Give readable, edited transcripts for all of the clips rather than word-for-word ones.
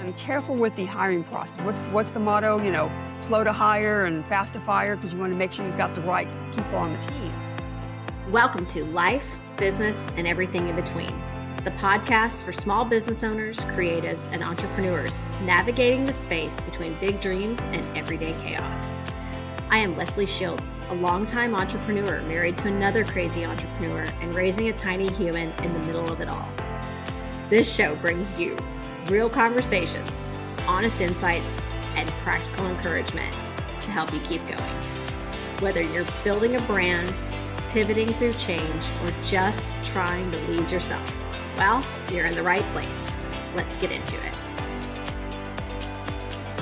I'm careful with the hiring process. What's the motto? Slow to hire and fast to fire, because you want to make sure you've got the right people on the team. Welcome to Life, Business, and Everything in Between, the podcast for small business owners, creatives, and entrepreneurs navigating the space between big dreams and everyday chaos. I am Leslie Shields, a longtime entrepreneur married to another crazy entrepreneur and raising a tiny human in the middle of it all. This show brings you real conversations, honest insights, and practical encouragement to help you keep going. Whether you're building a brand, pivoting through change, or just trying to lead yourself, well, you're in the right place. Let's get into it.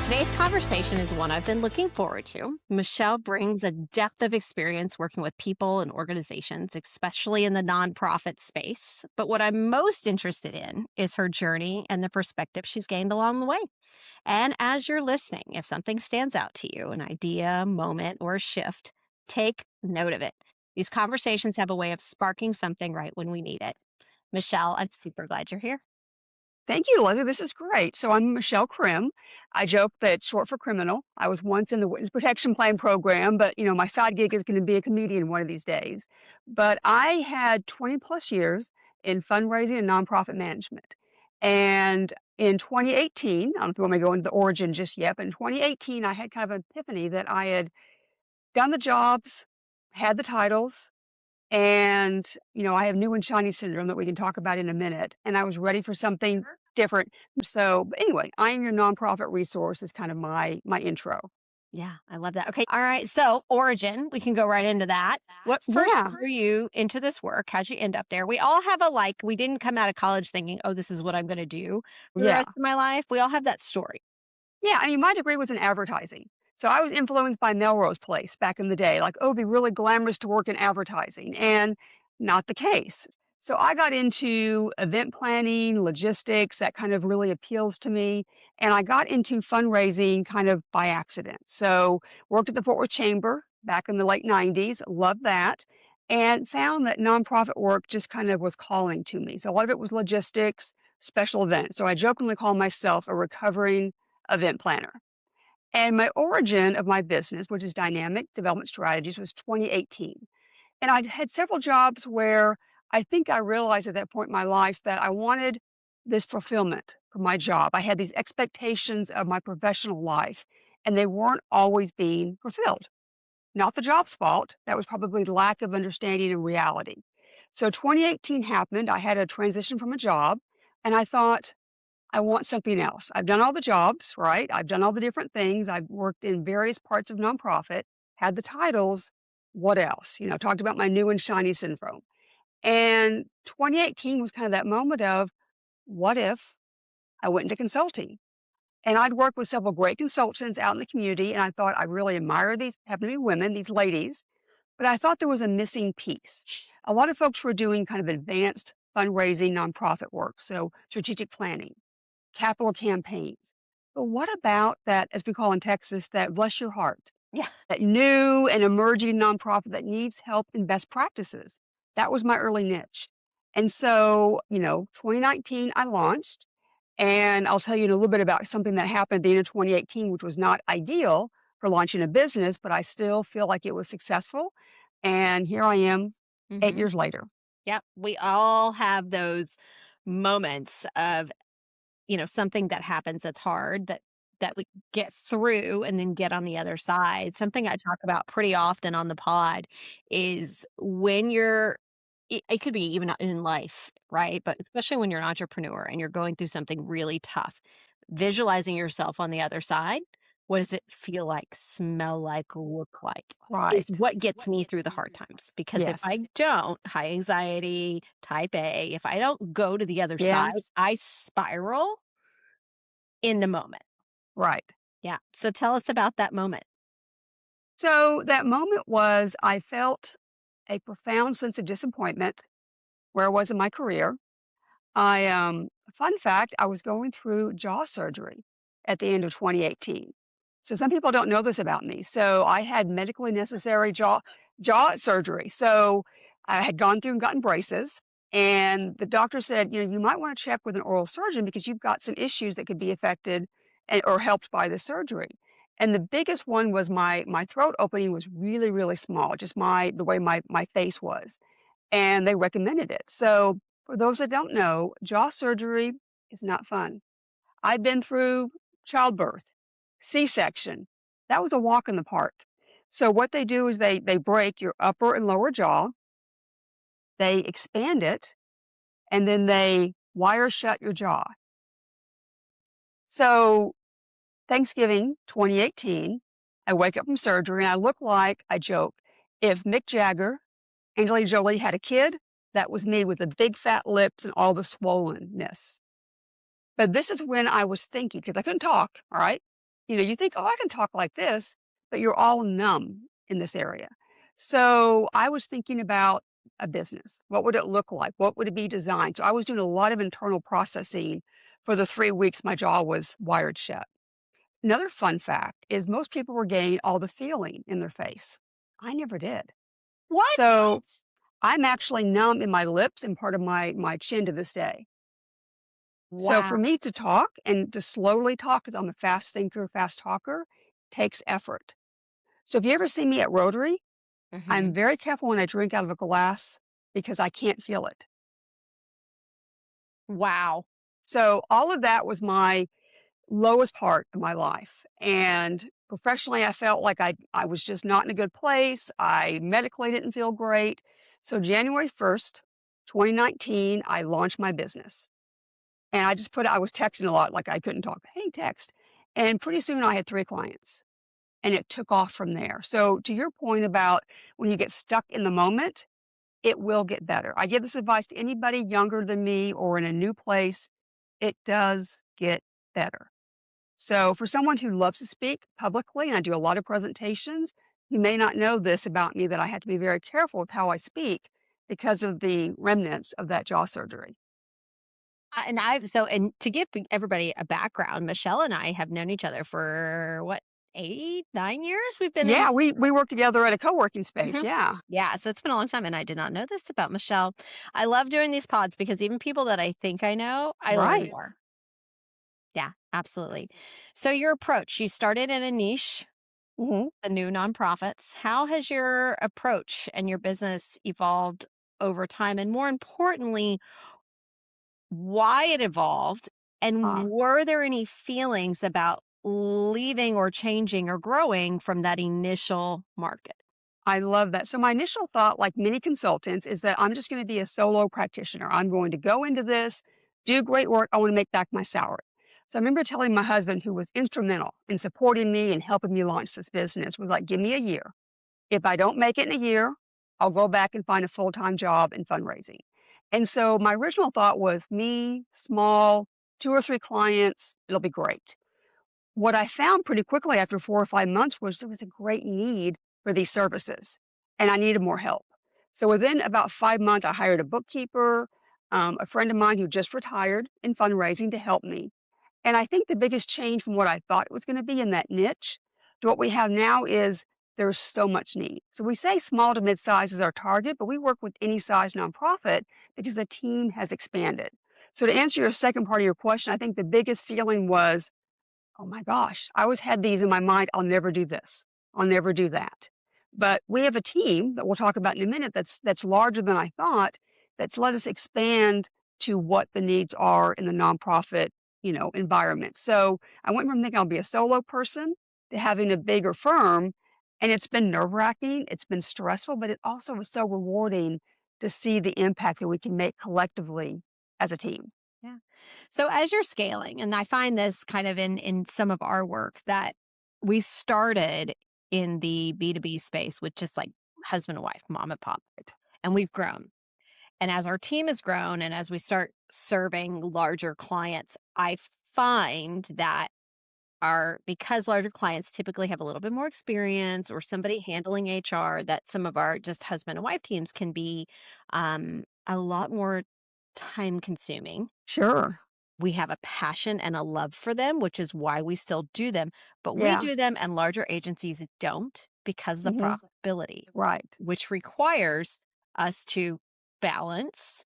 Today's conversation is one I've been looking forward to. Michelle brings a depth of experience working with people and organizations, especially in the nonprofit space. But what I'm most interested in is her journey and the perspective she's gained along the way. And as you're listening, if something stands out to you, an idea, moment, or a shift, take note of it. These conversations have a way of sparking something right when we need it. Michelle, I'm super glad you're here. Thank you, Leslie. This is great. So I'm Michelle Crim. I joke that it's short for criminal. I was once in the Witness Protection Plan program, but my side gig is going to be a comedian one of these days. But I had 20 plus years in fundraising and nonprofit management. And in 2018, I don't know if you want me to go into the origin just yet, but in 2018, I had kind of an epiphany that I had done the jobs, had the titles, and, I have new and shiny syndrome that we can talk about in a minute. And I was ready for something different. So, but anyway, I am your nonprofit resource is kind of my intro. Yeah, I love that. Okay. All right. So origin, we can go right into that. What first drew you into this work? How'd you end up there? We all have we didn't come out of college thinking, oh, this is what I'm going to do for the rest of my life. We all have that story. Yeah. I mean, my degree was in advertising. So I was influenced by Melrose Place back in the day, like, oh, it'd be really glamorous to work in advertising, and not the case. So I got into event planning, logistics, that kind of really appeals to me. And I got into fundraising kind of by accident. So worked at the Fort Worth Chamber back in the late 90s, loved that, and found that nonprofit work just kind of was calling to me. So a lot of it was logistics, special events. So I jokingly call myself a recovering event planner. And my origin of my business, which is Dynamic Development Strategies, was 2018. And I'd had several jobs where I think I realized at that point in my life that I wanted this fulfillment from my job. I had these expectations of my professional life, and they weren't always being fulfilled. Not the job's fault. That was probably lack of understanding and reality. So 2018 happened. I had a transition from a job, and I thought, I want something else. I've done all the jobs, right? I've done all the different things. I've worked in various parts of nonprofit, had the titles. What else? Talked about my new and shiny syndrome. And 2018 was kind of that moment of, what if I went into consulting? And I'd worked with several great consultants out in the community, and I thought I really admire these, happen to be women, these ladies, but I thought there was a missing piece. A lot of folks were doing kind of advanced fundraising nonprofit work, so strategic planning, capital campaigns. But what about that, as we call in Texas, that bless your heart? Yeah. That new and emerging nonprofit that needs help in best practices. That was my early niche. And so, 2019, I launched. And I'll tell you in a little bit about something that happened at the end of 2018, which was not ideal for launching a business, but I still feel like it was successful. And here I am 8 years later. Yep. We all have those moments of something that happens that's hard that we get through and then get on the other side. Something I talk about pretty often on the pod is when it could be even in life, right? But especially when you're an entrepreneur and you're going through something really tough, visualizing yourself on the other side. What does it feel like, smell like, look like? Right. Is what gets me through the hard times. Because if I don't, high anxiety, type A, if I don't go to the other side, I spiral in the moment. Right. Yeah. So tell us about that moment. So that moment was, I felt a profound sense of disappointment where I was in my career. Fun fact, I was going through jaw surgery at the end of 2018. So some people don't know this about me. So I had medically necessary jaw surgery. So I had gone through and gotten braces. And the doctor said, you might want to check with an oral surgeon because you've got some issues that could be affected or helped by the surgery. And the biggest one was my throat opening was really, really small, just the way my face was. And they recommended it. So for those that don't know, jaw surgery is not fun. I've been through childbirth, C-section. That was a walk in the park. So what they do is they break your upper and lower jaw, they expand it, and then they wire shut your jaw. So Thanksgiving 2018, I wake up from surgery and I look like, I joke, if Mick Jagger, Angelina Jolie had a kid, that was me with the big fat lips and all the swollenness. But this is when I was thinking, because I couldn't talk, all right? You think, oh, I can talk like this, but you're all numb in this area. So I was thinking about a business. What would it look like? What would it be designed? So I was doing a lot of internal processing for the 3 weeks my jaw was wired shut. Another fun fact is most people were getting all the feeling in their face. I never did. What? So I'm actually numb in my lips and part of my chin to this day. So for Wow. me to talk and to slowly talk, because I'm a fast thinker, fast talker, takes effort. So if you ever see me at Rotary, I'm Hmm. very careful when I drink out of a glass because I can't feel it. Wow. So all of that was my lowest part of my life. And professionally, I felt like I was just not in a good place. I medically didn't feel great. So January 1st, 2019, I launched my business. And I was texting a lot, like I couldn't talk. Hey, text. And pretty soon I had 3 clients and it took off from there. So to your point about when you get stuck in the moment, it will get better. I give this advice to anybody younger than me or in a new place. It does get better. So for someone who loves to speak publicly, and I do a lot of presentations, you may not know this about me that I have to be very careful with how I speak because of the remnants of that jaw surgery. And to give everybody a background, Michelle and I have known each other for what, 8, 9 years? We've been in. Yeah, we work together at a co-working space, Mhm. yeah. Yeah, so it's been a long time, and I did not know this about Michelle. I love doing these pods because even people that I think I know, I learn Right. more. Yeah, absolutely. So your approach, you started in a niche, Mhm. the new nonprofits. How has your approach and your business evolved over time? And more importantly, why it evolved? And Ah, were there any feelings about leaving or changing or growing from that initial market? I love that. So my initial thought, like many consultants, is that I'm just gonna be a solo practitioner. I'm going to go into this, do great work, I wanna make back my salary. So I remember telling my husband, who was instrumental in supporting me and helping me launch this business, was like, "Give me a year. If I don't make it in a year, I'll go back and find a full-time job in fundraising." And so my original thought was me, small, 2 or 3 clients, it'll be great. What I found pretty quickly after 4 or 5 months was there was a great need for these services, and I needed more help. So within about 5 months, I hired a bookkeeper, a friend of mine who just retired in fundraising to help me. And I think the biggest change from what I thought it was gonna be in that niche to what we have now is there's so much need. So we say small to mid-size is our target, but we work with any size nonprofit because the team has expanded. So to answer your second part of your question, I think the biggest feeling was, oh my gosh, I always had these in my mind, I'll never do this. I'll never do that. But we have a team that we'll talk about in a minute that's larger than I thought, that's let us expand to what the needs are in the nonprofit, environment. So I went from thinking I'll be a solo person to having a bigger firm. And it's been nerve-wracking, it's been stressful, but it also was so rewarding to see the impact that we can make collectively as a team. Yeah. So as you're scaling, and I find this kind of in some of our work that we started in the B2B space with just like husband and wife, mom and pop, and we've grown. And as our team has grown and as we start serving larger clients, I find that because larger clients typically have a little bit more experience or somebody handling HR, that some of our just husband and wife teams can be a lot more time consuming. Sure. We have a passion and a love for them, which is why we still do them, but we Yeah. do them and larger agencies don't because of the Mhm. profitability, Right. which requires us to balance.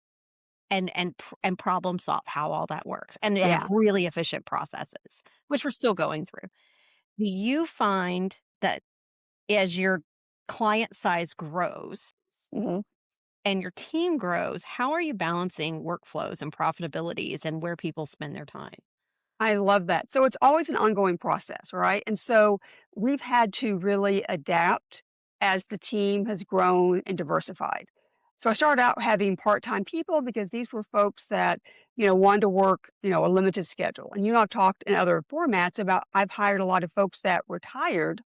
and problem solve how all that works and have Yeah. really efficient processes, which we're still going through. Do you find that as your client size grows Mhm. and your team grows, how are you balancing workflows and profitabilities and where people spend their time? I love that. So it's always an ongoing process, right? And so we've had to really adapt as the team has grown and diversified. So I started out having part-time people because these were folks that, wanted to work, a limited schedule. And I've talked in other formats about I've hired a lot of folks that retired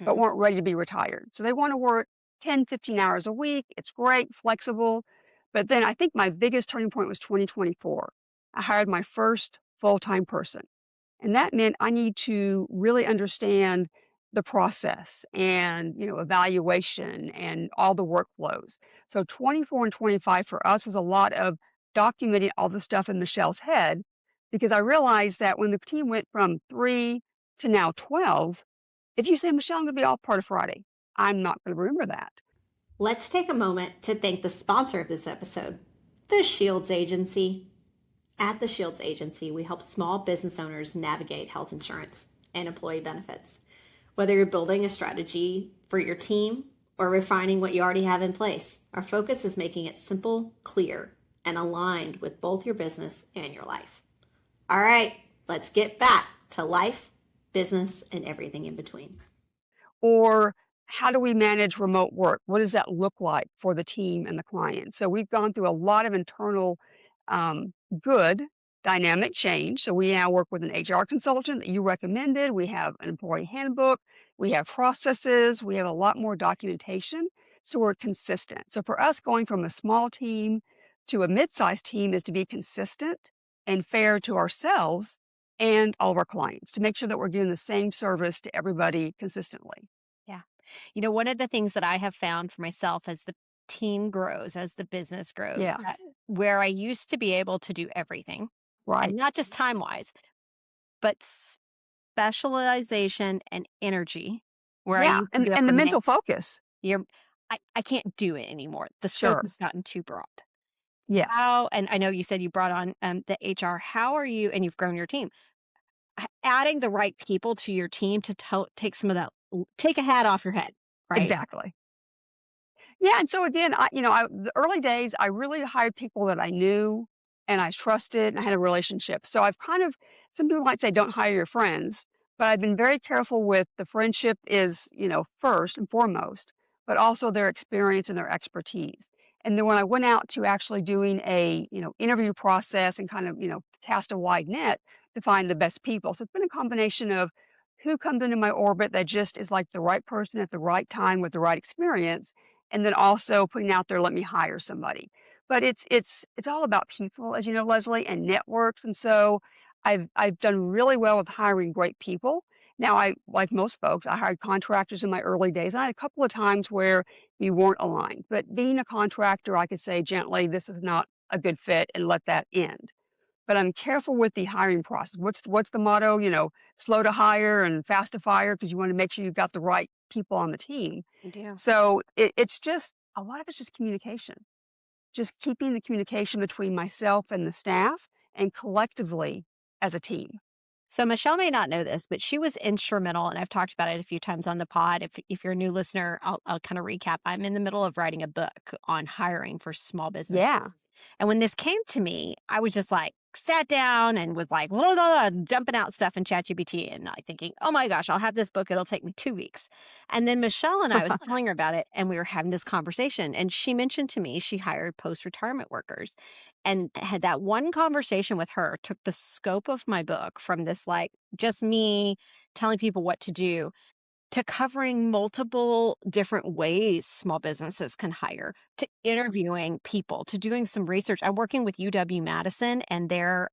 but Mhm. weren't ready to be retired. So they want to work 10, 15 hours a week. It's great, flexible. But then I think my biggest turning point was 2024. I hired my first full-time person. And that meant I need to really understand the process and, evaluation and all the workflows. So 24 and 25 for us was a lot of documenting all the stuff in Michelle's head because I realized that when the team went from 3 to now 12, if you say, Michelle, I'm going to be off part of Friday, I'm not going to remember that. Let's take a moment to thank the sponsor of this episode, the Shields Agency. At the Shields Agency, we help small business owners navigate health insurance and employee benefits. Whether you're building a strategy for your team or refining what you already have in place, our focus is making it simple, clear, and aligned with both your business and your life. All right, let's get back to life, business, and everything in between. Or how do we manage remote work? What does that look like for the team and the client? So we've gone through a lot of internal good dynamic change. So we now work with an HR consultant that you recommended. We have an employee handbook. We have processes. We have a lot more documentation. So we're consistent. So for us, going from a small team to a mid-sized team is to be consistent and fair to ourselves and all of our clients to make sure that we're giving the same service to everybody consistently. Yeah. One of the things that I have found for myself as the team grows, as the business grows, Yeah, where I used to be able to do everything, and right. not just time wise, but specialization and energy, where I Yeah, used to and get up and the and make mental focus. your, I can't do it anymore. The scope Sure. has gotten too broad. Yes. How, and I know you said you brought on the HR. How are you, and you've grown your team, adding the right people to your team to take some of that, take a hat off your head, right? Exactly. Yeah, and so again, the early days, I really hired people that I knew and I trusted and I had a relationship. So I've kind of some people might say don't hire your friends, but I've been very careful with the friendship is, first and foremost, but also their experience and their expertise. And then when I went out to actually doing a, interview process and kind of, cast a wide net to find the best people. So it's been a combination of who comes into my orbit that just is like the right person at the right time with the right experience and then also putting out there, "Let me hire somebody." But it's all about people, as you know, Leslie, and networks, and so I've done really well with hiring great people. Now I like most folks, I hired contractors in my early days. I had a couple of times where we weren't aligned, but being a contractor, I could say gently, "This is not a good fit," and let that end. But I'm careful with the hiring process. What's the motto? Slow to hire and fast to fire because you want to make sure you've got the right people on the team. You do. So it's just a lot of it's just communication, just keeping the communication between myself and the staff and collectively as a team. So Michelle may not know this, but she was instrumental, and I've talked about it a few times on the pod. If you're a new listener, I'll kind of recap. I'm in the middle of writing a book on hiring for small businesses. Yeah. And when this came to me, I was just like, sat down and was like, blah, blah, blah, dumping out stuff in ChatGPT and like thinking, oh my gosh, I'll have this book. It'll take me 2 weeks. And then Michelle and I was telling her about it, and we were having this conversation. And she mentioned to me she hired post-retirement workers, and had that one conversation with her took the scope of my book from this, like, just me telling people what to do, to covering multiple different ways small businesses can hire, to interviewing people, to doing some research. I'm working with UW-Madison and their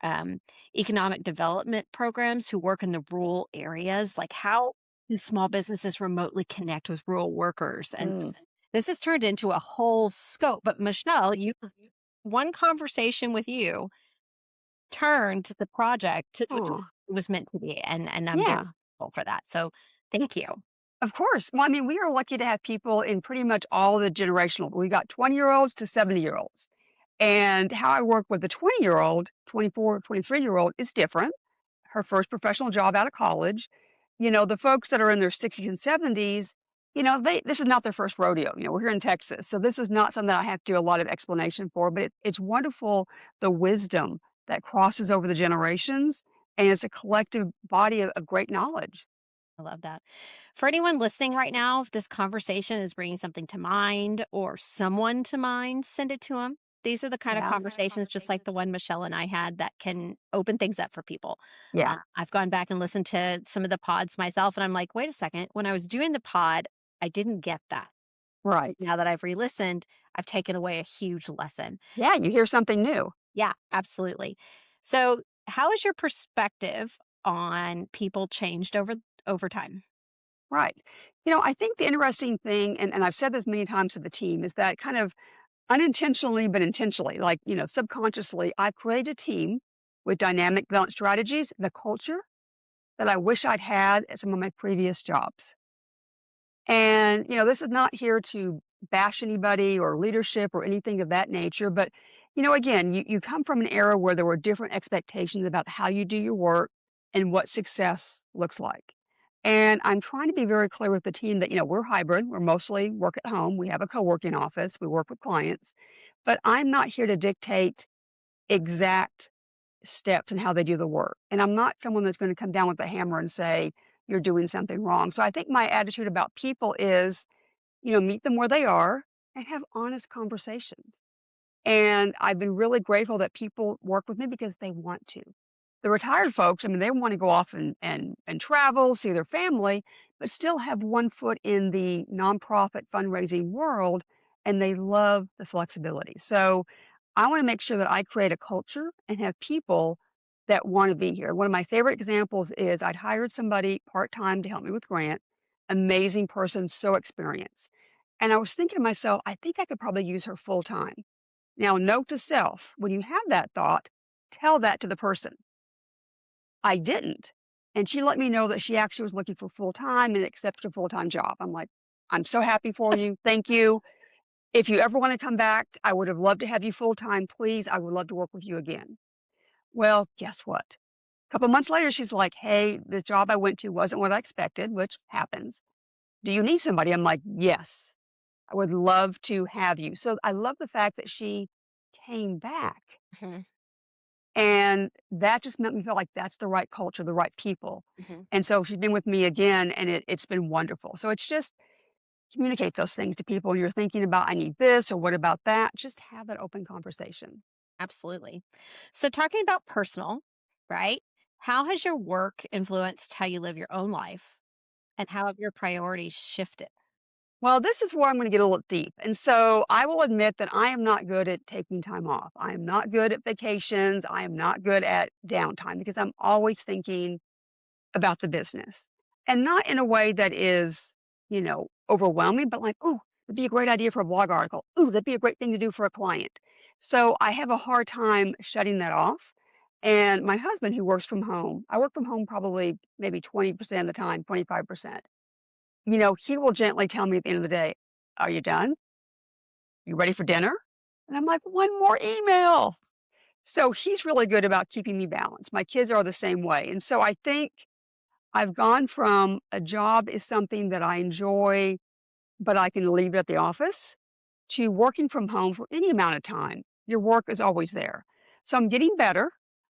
economic development programs who work in the rural areas. Like, how can small businesses remotely connect with rural workers? And Mm. this has turned into a whole scope. But Michelle, one conversation with you turned the project to what Oh, it was meant to be. And I'm very yeah. grateful for that. So thank you. Of course. Well, I mean, we are lucky to have people in pretty much all the generational. We got 20-year-olds to 70-year-olds. And how I work with a 20-year-old, 24, 23-year-old is different. Her first professional job out of college. The folks that are in their 60s and 70s, this is not their first rodeo. We're here in Texas. So this is not something that I have to do a lot of explanation for, but it's wonderful the wisdom that crosses over the generations. And it's a collective body of great knowledge. I love that. For anyone listening right now, if this conversation is bringing something to mind or someone to mind, send it to them. These are the kind of Yeah. conversations, just like the one Michelle and I had, that can open things up for people. Yeah. I've gone back and listened to some of the pods myself, and I'm like, wait a second. When I was doing the pod, I didn't get that. Right. Now that I've re listened, I've taken away a huge lesson. Yeah. You hear something new. Yeah, absolutely. So, how has your perspective on people changed over time? Right. I think the interesting thing, and I've said this many times to the team, is that kind of unintentionally, but intentionally, like, subconsciously, I've created a team with dynamic development strategies, the culture that I wish I'd had at some of my previous jobs. And, this is not here to bash anybody or leadership or anything of that nature. But, again, you come from an era where there were different expectations about how you do your work and what success looks like. And I'm trying to be very clear with the team that, we're hybrid. We're mostly work at home. We have a co working office. We work with clients. But I'm not here to dictate exact steps and how they do the work. And I'm not someone that's going to come down with a hammer and say, you're doing something wrong. So I think my attitude about people is, meet them where they are and have honest conversations. And I've been really grateful that people work with me because they want to. The retired folks, I mean, they want to go off and travel, see their family, but still have one foot in the nonprofit fundraising world, and they love the flexibility. So I want to make sure that I create a culture and have people that want to be here. One of my favorite examples is I'd hired somebody part time to help me with grant, amazing person, so experienced. And I was thinking to myself, I think I could probably use her full time. Now, note to self, when you have that thought, tell that to the person. I didn't. And she let me know that she actually was looking for full time and accepted a full time job. I'm like, I'm so happy for you. Thank you. If you ever want to come back, I would have loved to have you full time. Please, I would love to work with you again. Well, guess what? A couple months later, she's like, hey, this job I went to wasn't what I expected, which happens. Do you need somebody? I'm like, yes, I would love to have you. So I love the fact that she came back. Mhm, And that just made me feel like that's the right culture, the right people. mhm. And so she's been with me again, and it's been wonderful. So it's just communicate those things to people. You're thinking about, I need this, or what about that? Just have that open conversation. Absolutely. So, talking about personal, right? How has your work influenced how you live your own life? And how have your priorities shifted? Well, this is where I'm going to get a little deep. And so I will admit that I am not good at taking time off. I am not good at vacations. I am not good at downtime because I'm always thinking about the business, and not in a way that is, overwhelming, but like, "Ooh, it'd be a great idea for a blog article. Ooh, that'd be a great thing to do for a client." So I have a hard time shutting that off. And my husband, who works from home, I work from home probably maybe 20% of the time, 25%. He will gently tell me at the end of the day, "Are you done? You ready for dinner?" And I'm like, "One more email." So he's really good about keeping me balanced. My kids are the same way. And so I think I've gone from a job is something that I enjoy, but I can leave it at the office, to working from home for any amount of time. Your work is always there. So I'm getting better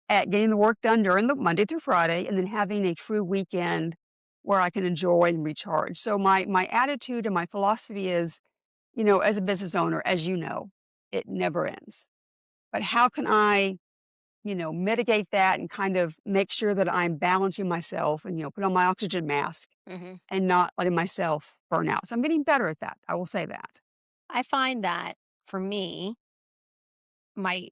at getting the work done during the Monday through Friday and then having a true weekend where I can enjoy and recharge. So my attitude and my philosophy is, as a business owner, as you know, it never ends. But how can I mitigate that and kind of make sure that I'm balancing myself and, put on my oxygen mask Mhm. and not letting myself burn out. So I'm getting better at that. I will say that. I find that for me, my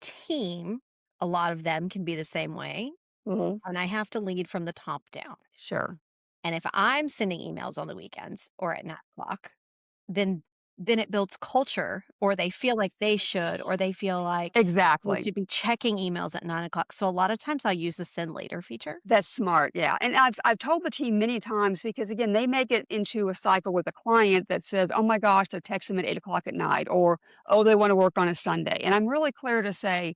team, a lot of them can be the same way. Hmm. And I have to lead from the top down. Sure. And if I'm sending emails on the weekends or at 9 o'clock, then then it builds culture, or they feel like they should, or they feel like they Exactly. should be checking emails at 9 o'clock. So a lot of times I'll use the send later feature. That's smart, yeah, and I've told the team many times because, again, they make it into a cycle with a client that says, "Oh my gosh, they're texting them at 8 o'clock at night," or, "Oh, they wanna work on a Sunday," and I'm really clear to say,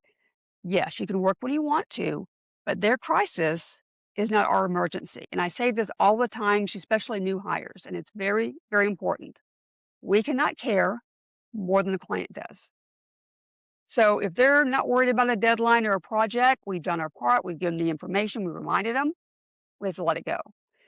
"Yes, you can work when you want to, but their crisis is not our emergency," and I say this all the time to especially new hires, and it's very, very important. We cannot care more than the client does. So if they're not worried about a deadline or a project, we've done our part, we've given the information, we reminded them, we have to let it go.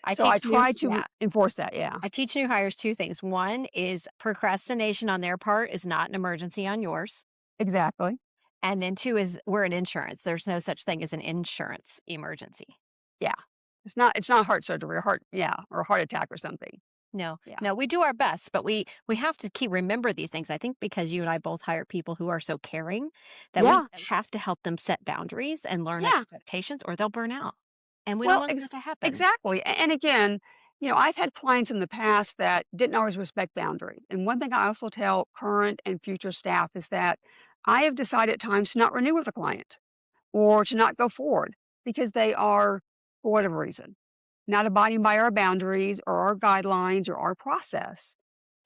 I So I teach new try to yeah. enforce that, yeah. I teach new hires 2 things. One is procrastination on their part is not an emergency on yours. Exactly. And then 2 is we're in insurance. There's no such thing as an insurance emergency. Yeah. It's not heart surgery or or a heart attack or something. No, Yeah. no, we do our best, but we have to remember these things. I think because you and I both hire people who are so caring that we Yeah. have to help them set boundaries and learn Yeah. expectations, or they'll burn out. And we don't Well, want that to happen. exactly. And again, I've had clients in the past that didn't always respect boundaries. And one thing I also tell current and future staff is that I have decided at times to not renew with a client or to not go forward because they are, for whatever reason, not abiding by our boundaries or our guidelines or our process.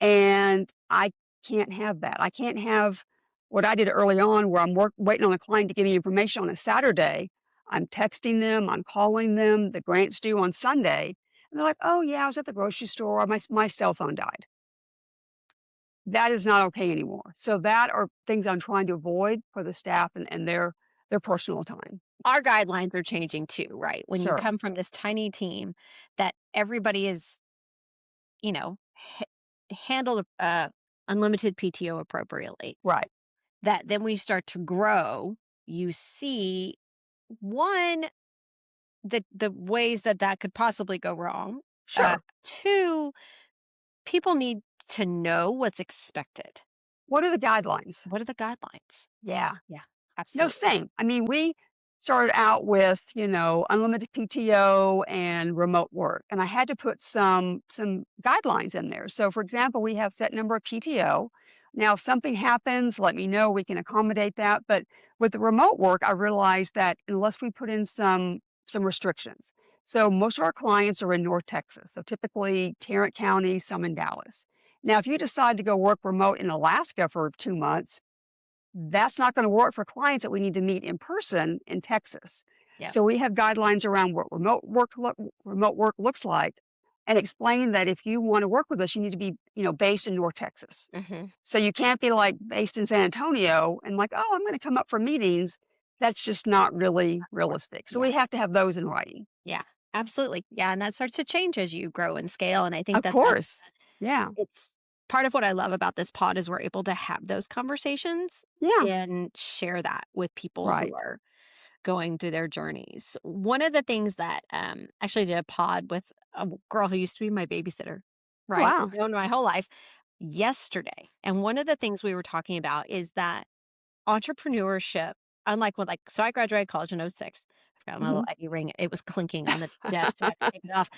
And I can't have that. I can't have what I did early on where I'm waiting on a client to give me information on a Saturday. I'm texting them, I'm calling them, the grant's due on Sunday. And they're like, oh, yeah, I was at the grocery store, my cell phone died. That is not okay anymore. So that are things I'm trying to avoid for the staff and their personal time. Our guidelines are changing too, right? When you Sure. come from this tiny team that everybody is, handled unlimited PTO appropriately, Right. that then we start to grow, you see one, the ways that that could possibly go wrong. Sure. Two, people need to know what's expected. What are the guidelines? What are the guidelines? Yeah. Yeah, No, absolutely. same. I mean, we started out with, unlimited PTO and remote work, and I had to put some guidelines in there. So, for example, we have set number of PTO. Now, if something happens, let me know. We can accommodate that. But with the remote work, I realized that unless we put in some restrictions. So most of our clients are in North Texas. So typically Tarrant County, some in Dallas. Now, if you decide to go work remote in Alaska for 2 months, that's not going to work for clients that we need to meet in person in Texas. Yeah. So we have guidelines around what remote work looks like, and explain that if you want to work with us, you need to be based in North Texas. Hmm. So you can't be like based in San Antonio and like, oh, I'm going to come up for meetings. That's just not really realistic. So Yeah. we have to have those in writing. Yeah, absolutely. Yeah. And that starts to change as you grow and scale. And I think Of course. Yeah. it's part of what I love about this pod is we're able to have those conversations Yeah. and share that with people Right. who are going through their journeys. One of the things that actually did a pod with a girl who used to be my babysitter, right? Wow. I've known my whole life yesterday. And one of the things we were talking about is that entrepreneurship, unlike so I graduated college in '06. I got my little Mhm. Eggy ring. It was clinking on the desk. So I had to take it off.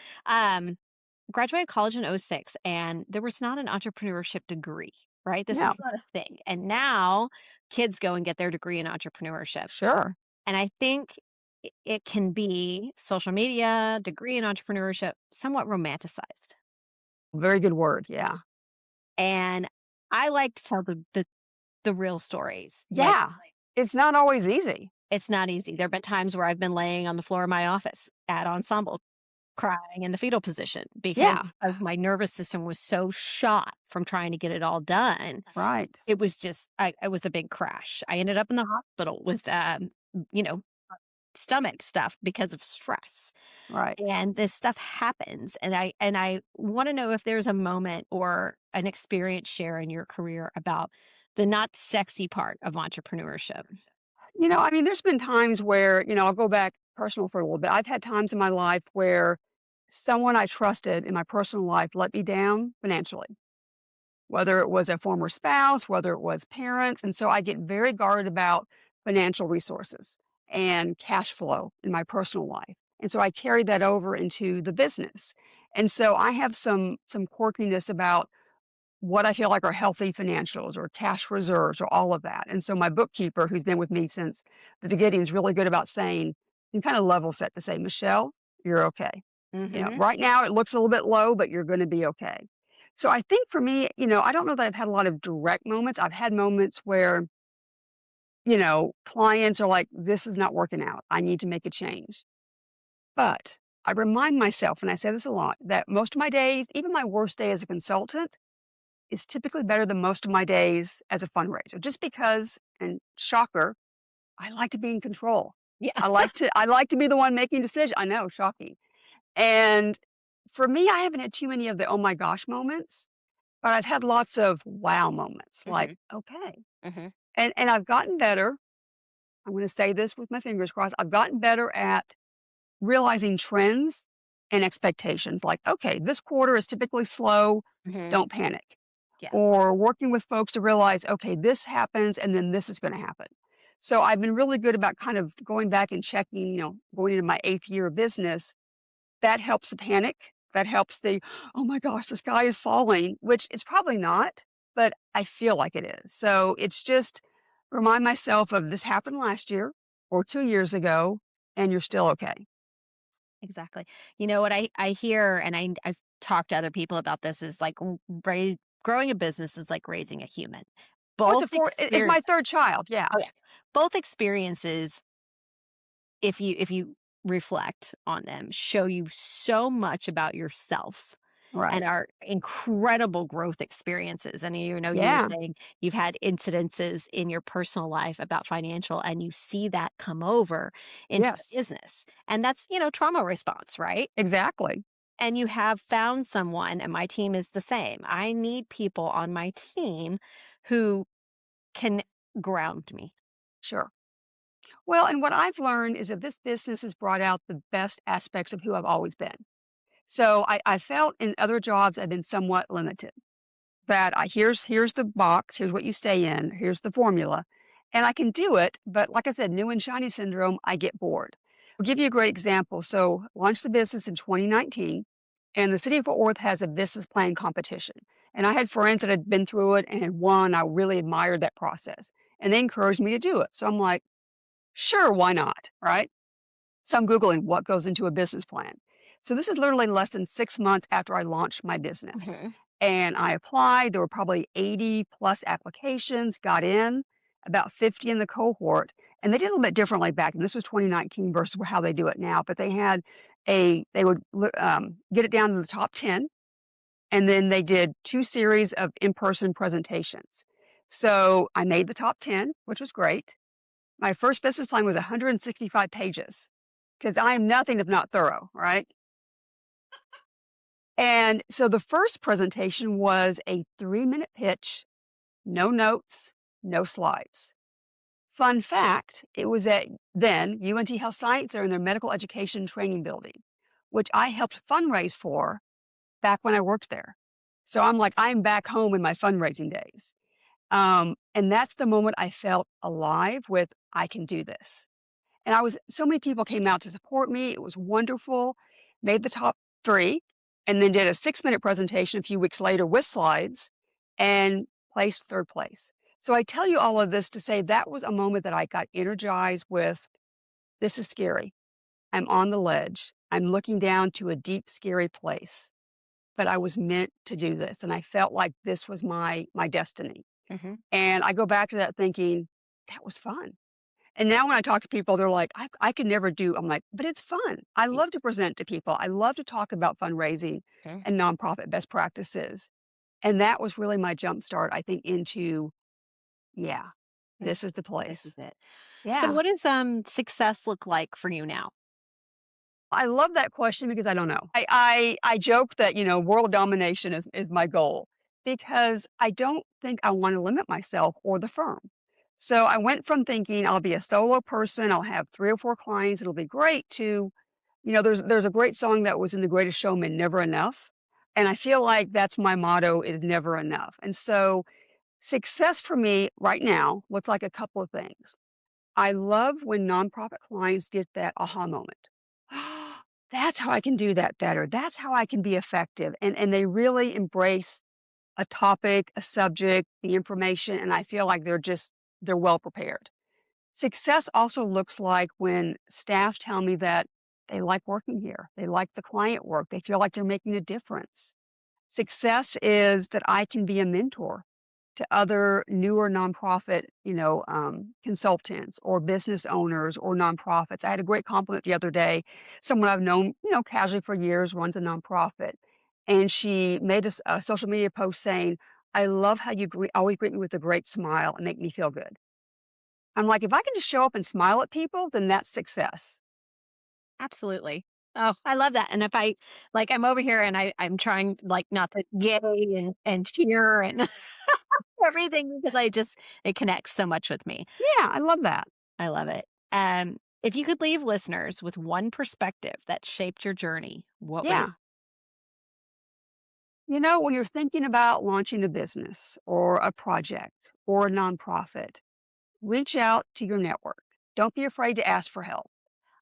Graduated college in '06, and there was not an entrepreneurship degree, right? This No. was not a thing. And now kids go and get their degree in entrepreneurship. Sure. And I think it can be social media, degree in entrepreneurship, somewhat romanticized. Very good word. Yeah. And I like to tell the real stories. Yeah. It's not always easy. It's not easy. There have been times where I've been laying on the floor of my office at Ensemble crying in the fetal position because Yeah. my nervous system was so shot from trying to get it all done. Right. It was just, it was a big crash. I ended up in the hospital with, stomach stuff because of stress. Right. And this stuff happens. And I want to know if there's a moment or an experience share in your career about the not sexy part of entrepreneurship. I mean, there's been times where, I'll go back personal for a little bit. I've had times in my life where someone I trusted in my personal life let me down financially, whether it was a former spouse, whether it was parents. And so I get very guarded about financial resources and cash flow in my personal life. And so I carried that over into the business. And so I have some quirkiness about what I feel like are healthy financials or cash reserves or all of that. And so my bookkeeper, who's been with me since the beginning, is really good about saying and kind of level set to say, Michelle, you're okay. Mhm. Right now it looks a little bit low, but you're going to be okay. So I think for me, I don't know that I've had a lot of direct moments. I've had moments where, clients are like, this is not working out. I need to make a change. But I remind myself, and I say this a lot, that most of my days, even my worst day as a consultant, is typically better than most of my days as a fundraiser. Just because, and shocker, I like to be in control. Yeah. I like to be the one making decisions. I know, shocking. And for me, I haven't had too many of the oh my gosh moments, but I've had lots of wow moments. Like, Mhm. okay. Mhm. And I've gotten better. I'm going to say this with my fingers crossed. I've gotten better at realizing trends and expectations. Like, okay, this quarter is typically slow. Mhm. Don't panic. Yeah. Or working with folks to realize, okay, this happens and then this is going to happen. So I've been really good about kind of going back and checking, going into my 8th year of business. That helps the panic. That helps the, oh my gosh, the sky is falling, which it's probably not, but I feel like it is. So it's just remind myself of this happened last year or 2 years ago, and you're still okay. Exactly. You know what I hear, and I've talked to other people about this, is like growing a business is like raising a human. Oh, it's Both it's my experience. third child. Yeah. Oh yeah. Both experiences, if you reflect on them, show you so much about yourself and Right. are incredible growth experiences. And you were Yeah. saying you've had incidences in your personal life about financial, and you see that come over into the Yes. business. And that's, trauma response, right? Exactly. And you have found someone, and my team is the same. I need people on my team who can ground me. Sure. Well, and what I've learned is that this business has brought out the best aspects of who I've always been. So I felt in other jobs I've been somewhat limited. That here's the box, here's what you stay in, here's the formula, and I can do it. But like I said, new and shiny syndrome, I get bored. I'll give you a great example. So launched the business in 2019, and the city of Fort Worth has a business plan competition. And I had friends that had been through it and had won. I really admired that process, and they encouraged me to do it. So I'm like, sure, why not? Right? So I'm Googling what goes into a business plan. So this is literally less than 6 months after I launched my business. Mhm. And I applied. There were probably 80 plus applications, got in, about 50 in the cohort. And they did a little bit differently back then. This was 2019 versus how they do it now. But they would get it down to the top 10. And then they did 2 series of in person presentations. So I made the top 10, which was great. My first business plan was 165 pages because I am nothing if not thorough, right? And so the first presentation was a 3-minute pitch, no notes, no slides. Fun fact, it was at then UNT Health Science. They're in their medical education training building, which I helped fundraise for back when I worked there. So I'm like, I'm back home in my fundraising days. And that's the moment I felt alive with, I can do this. And so many people came out to support me. It was wonderful. Made the top 3 and then did a 6-minute presentation a few weeks later with slides and placed 3rd place. So I tell you all of this to say that was a moment that I got energized with, this is scary. I'm on the ledge. I'm looking down to a deep, scary place, but I was meant to do this. And I felt like this was my destiny. Mhm. And I go back to that thinking, that was fun. And now when I talk to people, they're like, I could never do. I'm like, but it's fun. I Y love to present to people. I love to talk about fundraising Okay. and nonprofit best practices. And that was really my jump start, I think, into, yeah, Mm. this is the This is place. it. So Yeah. what does success look like for you now? I love that question because I don't know. I joke that, world domination is my goal because I don't think I want to limit myself or the firm. So I went from thinking I'll be a solo person, I'll have 3 or 4 clients, it'll be great to, there's a great song that was in The Greatest Showman, Never Enough. And I feel like that's my motto is never enough. And so success for me right now looks like a couple of things. I love when nonprofit clients get that aha moment. That's how I can do that better. That's how I can be effective. And they really embrace a topic, a subject, the information, and I feel like they're well prepared. Success also looks like when staff tell me that they like working here, they like the client work, they feel like they're making a difference. Success is that I can be a mentor to other newer nonprofit, consultants or business owners or nonprofits. I had a great compliment the other day. Someone I've known, casually for years, runs a nonprofit, and she made a social media post saying, "I love how you always greet me with a great smile and make me feel good." I'm like, if I can just show up and smile at people, then that's success. Absolutely. Oh, I love that. And if I like, I'm over here and I'm trying like not to yay and cheer and everything because it connects so much with me. Yeah, I love that. I love it. If you could leave listeners with one perspective that shaped your journey, what would it? Yeah. When you're thinking about launching a business or a project or a nonprofit, reach out to your network. Don't be afraid to ask for help.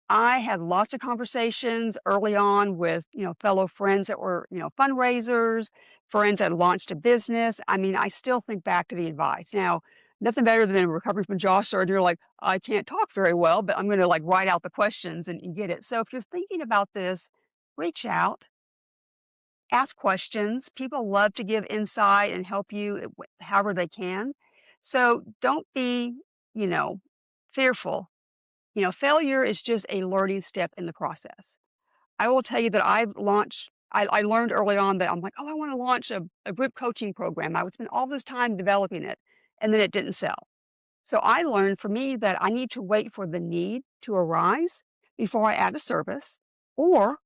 I had lots of conversations early on with, fellow friends that were, fundraisers, friends that launched a business. I mean, I still think back to the advice. Now, nothing better than recovering from jaw surgery. You're like, I can't talk very well, but I'm going to like write out the questions and get it. So if you're thinking about this, reach out, ask questions. People love to give insight and help you however they can. So don't be, you know, fearful. Failure is just a learning step in the process. I will tell you that I learned early on that I'm like, oh, I want to launch a group coaching program. I would spend all this time developing it, and then it didn't sell. So I learned for me that I need to wait for the need to arise before I add a service or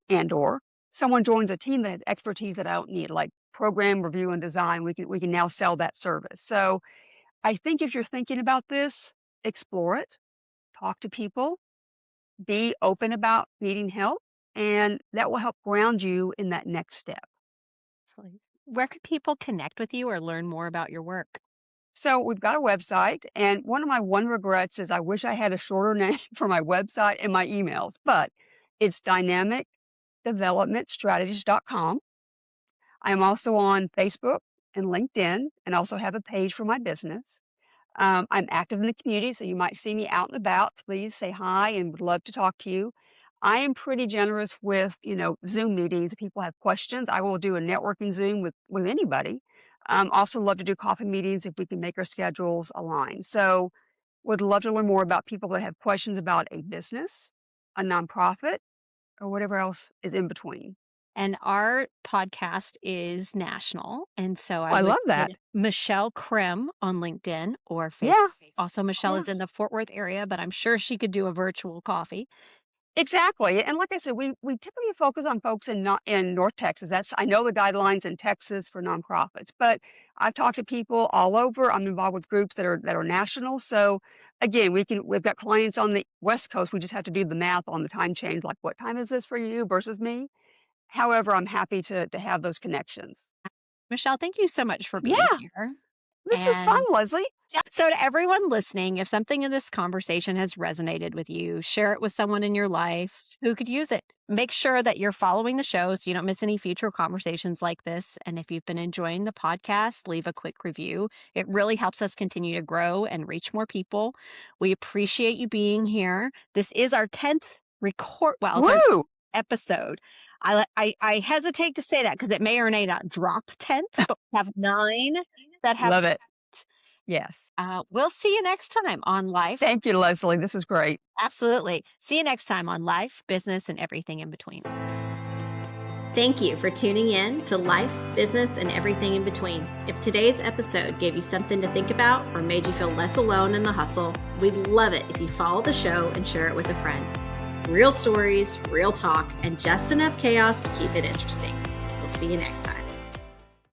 someone joins a team that has expertise that I don't need, like program review and design. We can now sell that service. So I think if you're thinking about this, explore it, talk to people, be open about needing help, and that will help ground you in that next step. Absolutely. Where could people connect with you or learn more about your work? So we've got a website, and one of my regrets is I wish I had a shorter name for my website and my emails, but it's dynamicdevelopmentstrategies.com. I am also on Facebook and LinkedIn, and also have a page for my business. I'm active in the community, so you might see me out and about. Please say hi and would love to talk to you. I am pretty generous with, Zoom meetings. If people have questions, I will do a networking Zoom with anybody. Also love to do coffee meetings if we can make our schedules align. So would love to learn more about people that have questions about a business, a nonprofit, or whatever else is in between. And our podcast is national. And so I would love that. put Michelle Crim on LinkedIn or Facebook. Yeah. Also, Michelle Yeah. is in the Fort Worth area, but I'm sure she could do a virtual coffee. Exactly, and like I said, we typically focus on folks in North Texas. I know the guidelines in Texas for nonprofits, but I've talked to people all over. I'm involved with groups that are national. So again, we've got clients on the West Coast. We just have to do the math on the time change, like what time is this for you versus me. However, I'm happy to have those connections. Michelle, thank you so much for being Yeah, here. this was fun, Leslie. Yeah. So, to everyone listening, if something in this conversation has resonated with you, share it with someone in your life who could use it. Make sure that you're following the show so you don't miss any future conversations like this. And if you've been enjoying the podcast, leave a quick review. It really helps us continue to grow and reach more people. We appreciate you being here. This is our 10th it's our Woo! episode. I hesitate to say that because it may or may not drop 10th, but we have 9 that have. Love it. Yes. We'll see you next time on Life. Thank you, Leslie. This was great. Absolutely. See you next time on Life, Business, and Everything in Between. Thank you for tuning in to Life, Business, and Everything in Between. If today's episode gave you something to think about or made you feel less alone in the hustle, we'd love it if you follow the show and share it with a friend. Real stories, real talk, and just enough chaos to keep it interesting. We'll see you next time.